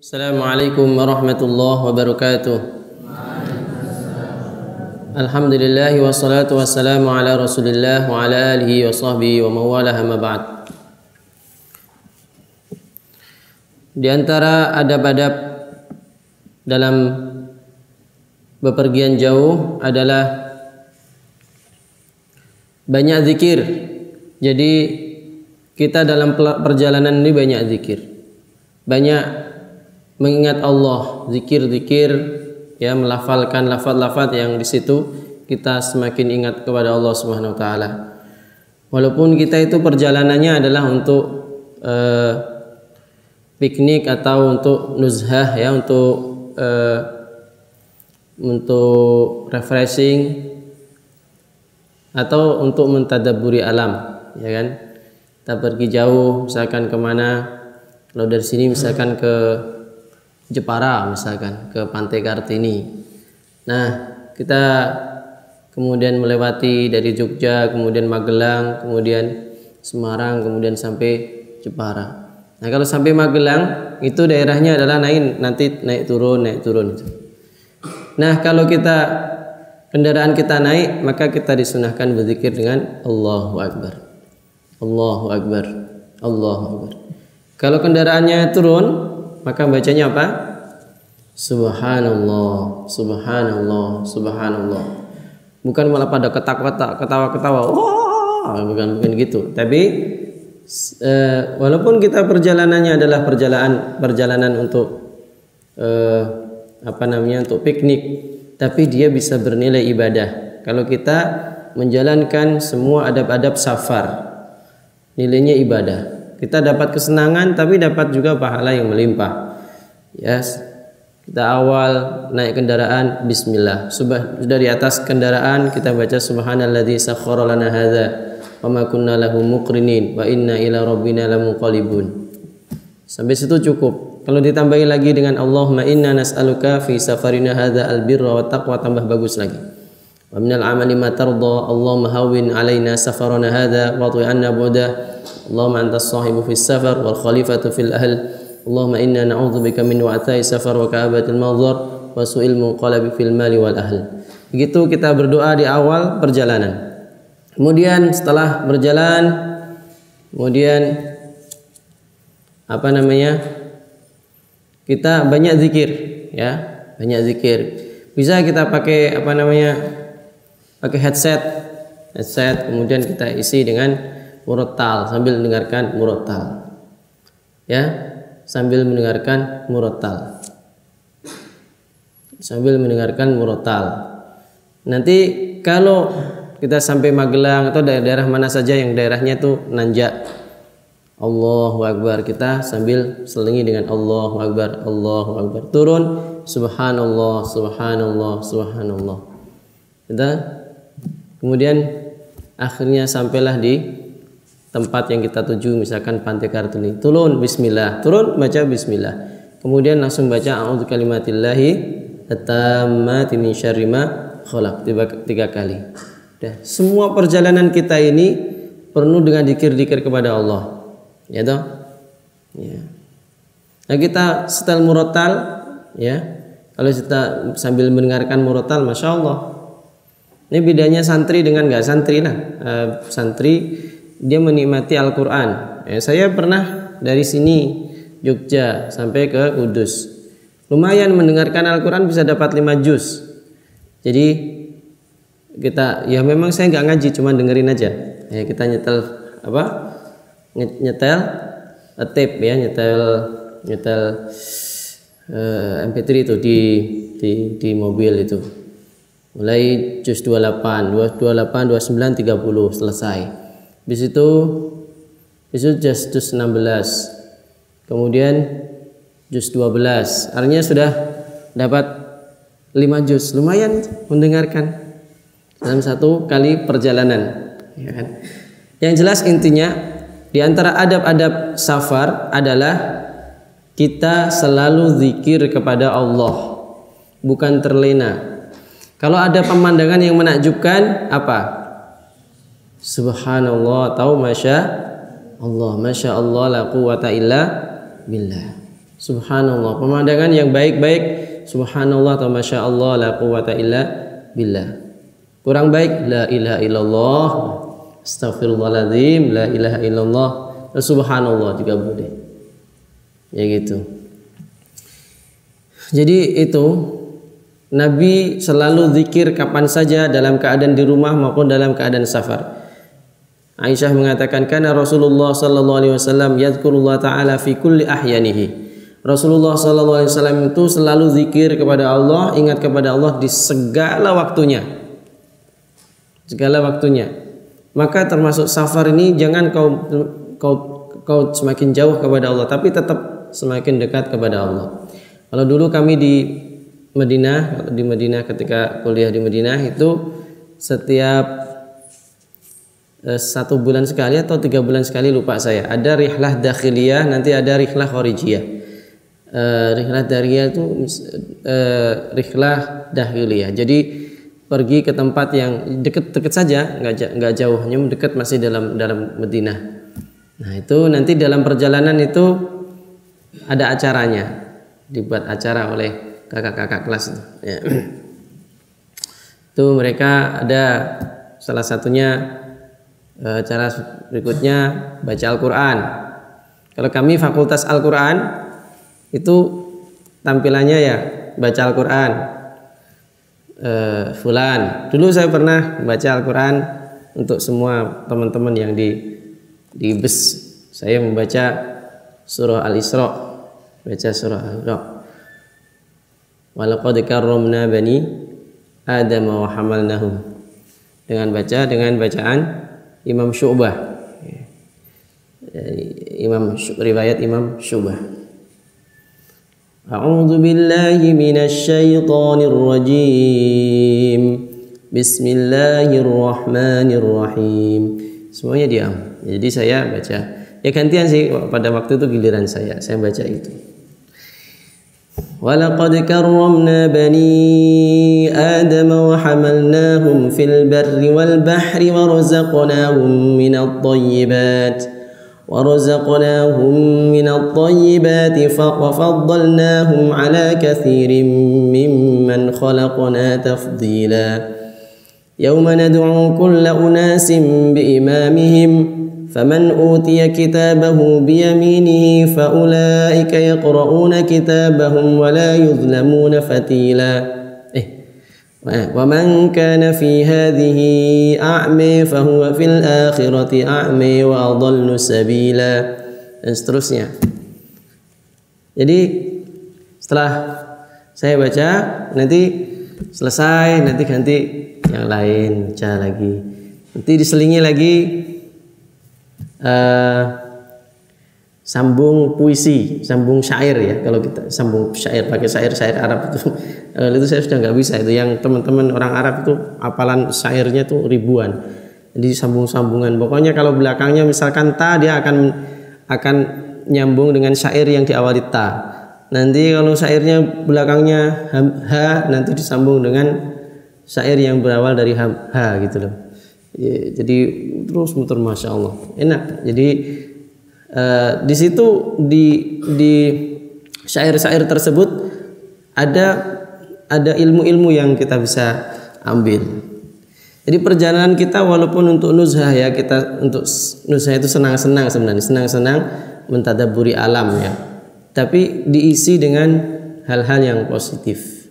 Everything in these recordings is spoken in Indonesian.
Assalamualaikum warahmatullahi wabarakatuh. Alhamdulillah wassalatu wassalamu ala Rasulillah wa ala alihi wa sahbihi wa mawalah amma ba'd. Di antara adab-adab dalam bepergian jauh adalah banyak zikir. Jadi kita dalam perjalanan ini banyak zikir, banyak mengingat Allah, zikir-zikir, ya, melafalkan lafaz-lafaz yang di situ kita semakin ingat kepada Allah Subhanahu wa taala. Walaupun kita itu perjalanannya adalah untuk piknik atau untuk nuzhah, ya, untuk refreshing atau untuk mentadabburi alam, ya kan? Kita pergi jauh, misalkan kemana? Kalau dari sini misalkan ke Jepara, misalkan ke Pantai Kartini. Nah, kita kemudian melewati dari Jogja, kemudian Magelang, kemudian Semarang, kemudian sampai Jepara. Nah, kalau sampai Magelang itu daerahnya adalah nanti naik turun itu. Nah, kalau kendaraan kita naik, maka kita disunahkan berzikir dengan Allahu Akbar, Allahu Akbar, Allahu Akbar. Kalau kendaraannya turun, maka bacanya apa? Subhanallah, Subhanallah, Subhanallah. Bukan malah pada ketawa-ketawa. Wah, bukan gitu. Tapi walaupun kita perjalanannya adalah perjalanan untuk untuk piknik, tapi dia bisa bernilai ibadah. Kalau kita menjalankan semua adab-adab safar, nilainya ibadah. Kita dapat kesenangan, tapi dapat juga pahala yang melimpah. Yes. Kita awal naik kendaraan, bismillah. Sudah di atas kendaraan kita baca subhanalladzi sakhkhara lana hadza wa ma kunna lahu muqrinin wa inna ila rabbina lamunqalibun. Sampai situ cukup. Kalau ditambahi lagi dengan Allahumma inna nas'aluka fi safarina hadza albirra wa taqwa, tambah bagus lagi. Wa minal amali ma tarda, Allahumma hawwin alaina safarana hadza wa tu'anna bu'da. Allahumma antas sahibu fis safar wal khalifatu fil ahl. Allahumma inna na'udzubika min wa'thai safar wa ka'abatil manzar wa su'il munqalabi fil mali wal ahl. Begitu kita berdoa di awal perjalanan. Kemudian setelah berjalan, kemudian kita banyak zikir, ya, banyak zikir. Bisa kita pakai pakai headset, kemudian kita isi dengan murattal sambil mendengarkan murattal, ya, sambil mendengarkan murattal. Nanti kalau kita sampai Magelang atau daerah mana saja yang daerahnya tuh nanjak, Allahu Akbar, kita sambil selingi dengan Allahu Akbar, Allahu Akbar. Turun subhanallah, subhanallah, subhanallah. Kita kemudian akhirnya sampailah di tempat yang kita tuju, misalkan Pantai Kartini. Turun bismillah, turun baca bismillah. Kemudian langsung baca a'udzu kalimatillahi at-tammati min syarri ma khalaq 3 kali. Dah, semua perjalanan kita ini penuh dengan zikir-zikir kepada Allah. Ya toh? Ya. Nah, kita setel murattal, ya. Kalau kita sambil mendengarkan murattal, masya Allah. Ini bedanya santri dengan nggak santri lah. Santri dia menikmati Al-Quran. Saya pernah dari sini Jogja sampai ke Kudus, lumayan mendengarkan Al-Quran, bisa dapat 5 juz. Jadi kita, ya memang saya nggak ngaji, cuma dengerin aja. Kita nyetel tape, ya, nyetel MP3 itu di mobil itu. Mulai juz 28, 29, 30 selesai. Di situ juz 16, kemudian juz 12, artinya sudah dapat 5 juz, lumayan mendengarkan dalam 1 kali perjalanan, ya kan? Yang jelas intinya di antara adab-adab safar adalah kita selalu zikir kepada Allah, bukan terlena. Kalau ada pemandangan yang menakjubkan, apa? Subhanallah atau Masya Allah, la quwwata illa billah. Subhanallah. Pemandangan yang baik-baik, subhanallah atau masya Allah, la quwata illa billah. Kurang baik, la ilaha illallah, astaghfirullahaladzim, la ilaha illallah, subhanallah juga boleh. Ya gitu. Jadi itu Nabi selalu zikir kapan saja, dalam keadaan di rumah maupun dalam keadaan safar. Aisyah mengatakan karena Rasulullah sallallahu alaihi wasallam yadhkurullah taala fi kulli ahyanihi. Rasulullah sallallahu alaihi wasallam itu selalu zikir kepada Allah, ingat kepada Allah di segala waktunya. Segala waktunya. Maka termasuk safar ini jangan kau semakin jauh kepada Allah, tapi tetap semakin dekat kepada Allah. Kalau dulu kami di Madinah ketika kuliah di Madinah itu setiap 1 bulan sekali atau 3 bulan sekali lupa saya, ada rihlah dakhiliyah, nanti ada rihlah kharijiyah. Rihlah dakhiliyah itu rihlah dakhiliyah. Jadi pergi ke tempat yang dekat saja, nggak jauh, hanya dekat, masih dalam Madinah. Nah itu nanti dalam perjalanan itu ada acaranya, dibuat acara oleh kakak-kakak kelas. Ya. Itu mereka ada salah satunya cara berikutnya baca Al-Quran. Kalau kami fakultas Al-Quran itu tampilannya ya baca Al-Quran. Fulan. Dulu saya pernah baca Al-Quran untuk semua teman-teman yang di bus. Saya membaca surah Al-Isra. Baca surah Al-Isra. Walaqad karramna bani Adam wa hamalnahum. Dengan bacaan Imam Syu'bah. Riwayat Imam Syu'bah. A'udzu billahi minasy syaithanir rajim. Bismillahirrahmanirrahim. Semuanya diam. Jadi saya baca. Ya gantian sih, pada waktu itu giliran saya baca itu. Walaqad karramna bani Adam wa hamalnahum fil barri wal bahri wa razaqnahum minat thayyibat wa faddalnahum ala katsirin mimman khalaqna tafdila. Yawma nad'u kulla unasin biimamihim فمن أوتي كتابه بيمينه فأولئك يقرؤون كتابهم ولا يظلمون فتيلا ومن كان في هذه أعمى فهو في الآخرة أعمى وأضل سبيلا, dan seterusnya. Jadi setelah saya baca, nanti selesai, nanti ganti yang lain, baca lagi, nanti diselingi lagi sambung puisi, sambung syair ya. Kalau kita sambung syair pakai syair Arab itu saya sudah nggak bisa. Itu yang teman-teman orang Arab itu hafalan syairnya tuh ribuan. Jadi sambung-sambungan. Pokoknya kalau belakangnya misalkan ta, dia akan nyambung dengan syair yang diawali ta. Nanti kalau syairnya belakangnya ha, nanti disambung dengan syair yang berawal dari ha gitu loh. Ya, jadi terus muter, masya Allah, enak. Jadi di situ di syair-syair tersebut ada ilmu-ilmu yang kita bisa ambil. Jadi perjalanan kita walaupun untuk nuzhah ya, kita untuk nuzhah itu senang-senang sebenarnya, senang-senang mentadabburi alam ya. Tapi diisi dengan hal-hal yang positif,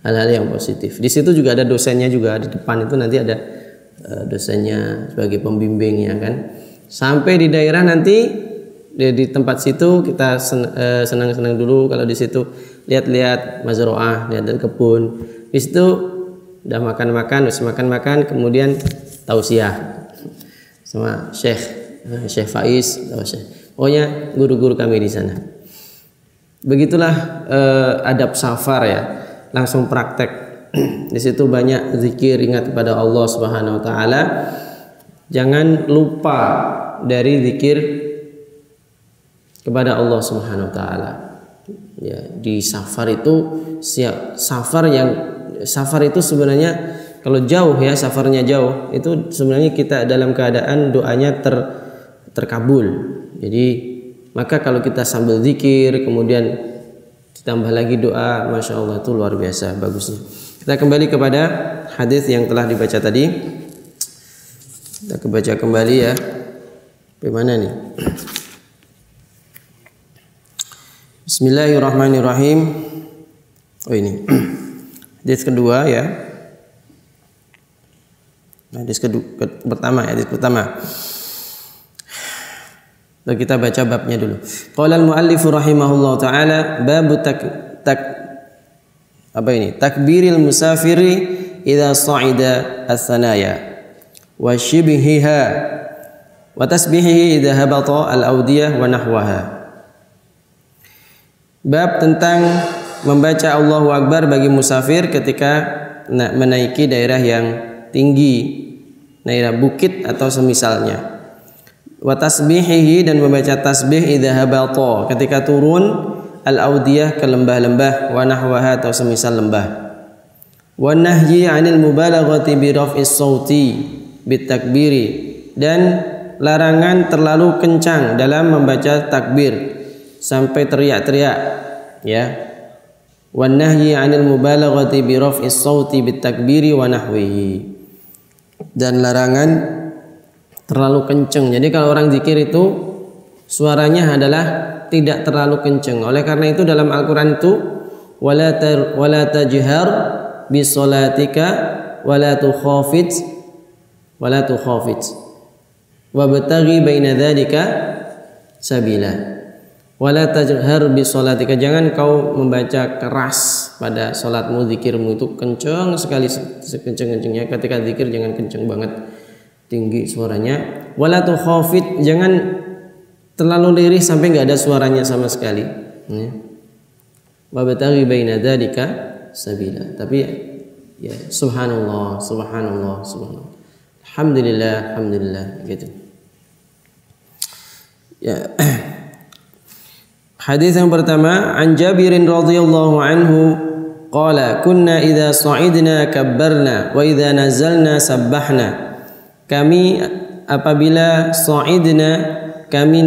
hal-hal yang positif. Di situ juga ada dosennya juga di depan itu, nanti ada dosennya sebagai pembimbingnya kan. Sampai di daerah nanti di tempat situ kita senang-senang dulu. Kalau di situ lihat-lihat mazroah, lihat kebun. Di situ udah makan-makan, kemudian tausiah sama Syekh Faiz, pokoknya guru-guru kami di sana. Begitulah adab safar ya, langsung praktek. Di situ banyak zikir, ingat kepada Allah Subhanahu wa taala. Jangan lupa dari zikir kepada Allah Subhanahu wa taala. Ya, di safar itu safar itu sebenarnya kalau jauh ya, safarnya jauh, itu sebenarnya kita dalam keadaan doanya terkabul. Jadi Maka kalau kita sambil zikir kemudian ditambah lagi doa, Masya Allah, itu luar biasa bagusnya. Kita kembali kepada hadis yang telah dibaca tadi. Kita baca kembali ya. Bagaimana nih? Bismillahirrahmanirrahim. Oh ini hadis kedua ya. Hadis pertama. Lalu kita baca babnya dulu. Qala al-muallif rahimahullah taala bab takbiril musafiri idza sa'ida as-sanaya wa shibhiha wa tasbihihi idza habata al-awdiyah wa nahwaha. Bab tentang membaca Allahu Akbar bagi musafir ketika menaiki daerah yang tinggi, daerah bukit atau semisalnya. Wa tasbihihi, dan membaca tasbih idza habata ketika turun al-audiyah ke lembah-lembah, wa nahwaha atau semisal lembah. Wa nahyi 'anil mubalaghati bi raf'is sauti bit takbiri, dan larangan terlalu kencang dalam membaca takbir sampai teriak-teriak ya. Wa nahyi 'anil mubalaghati bi raf'is sauti bit takbiri wa nahwihi, dan larangan terlalu kencang. Jadi kalau orang zikir itu suaranya adalah tidak terlalu kencang. Oleh karena itu dalam Al-Qur'an itu wala tajhar bi sholatika wala tukhafit wabtaghi baina dzalika sabila. Wala tajhar bi sholatika, jangan kau membaca keras pada salatmu, zikirmu itu kencang sekali, sekencang-kencangnya. Ketika zikir jangan kencang banget, tinggi suaranya. Wala tukhafit, jangan terlalu lirih sampai enggak ada suaranya sama sekali. Wa bataghi baina dzalika sabila. Tapi ya subhanallah, subhanallah, subhanallah. Alhamdulillah gitu. Ya. Hadis yang pertama, an Jabirin radhiyallahu anhu qala kunna idza sa'idna kabbarna wa idza nazalna sabbahna. Kami apabila sa'idna, kami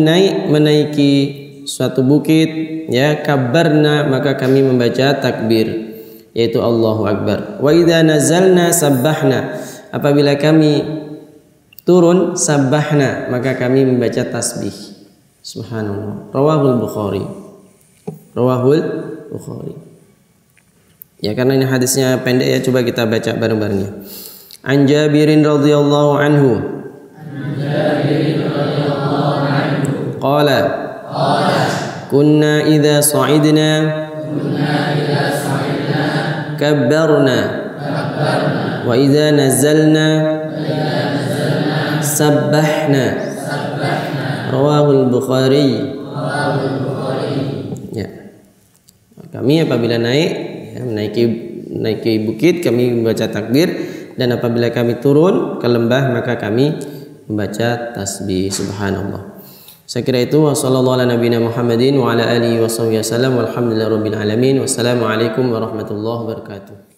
menaiki suatu bukit ya, kabbarna, maka kami membaca takbir yaitu Allahu Akbar. Wa idza nazalna sabbahna, apabila kami turun sabbahna, maka kami membaca tasbih. Subhanallah. Rawahul Bukhari. Ya, karena ini hadisnya pendek ya, coba kita baca bareng-barengnya. An Jabirin radhiyallahu anhu. Qala kunna idza sa'idna kabbarna wa idza nazalna sabbahna. Rawahul Bukhari. Ya. Kami apabila menaiki bukit kami membaca takbir, dan apabila kami turun ke lembah maka kami membaca tasbih. Subhanallah. Saya kira itu. Wassallallahu ala nabiyina Muhammadin wa ala alihi wasallam. Walhamdulillahirabbil alamin. Wassalamualaikum warahmatullahi wabarakatuh.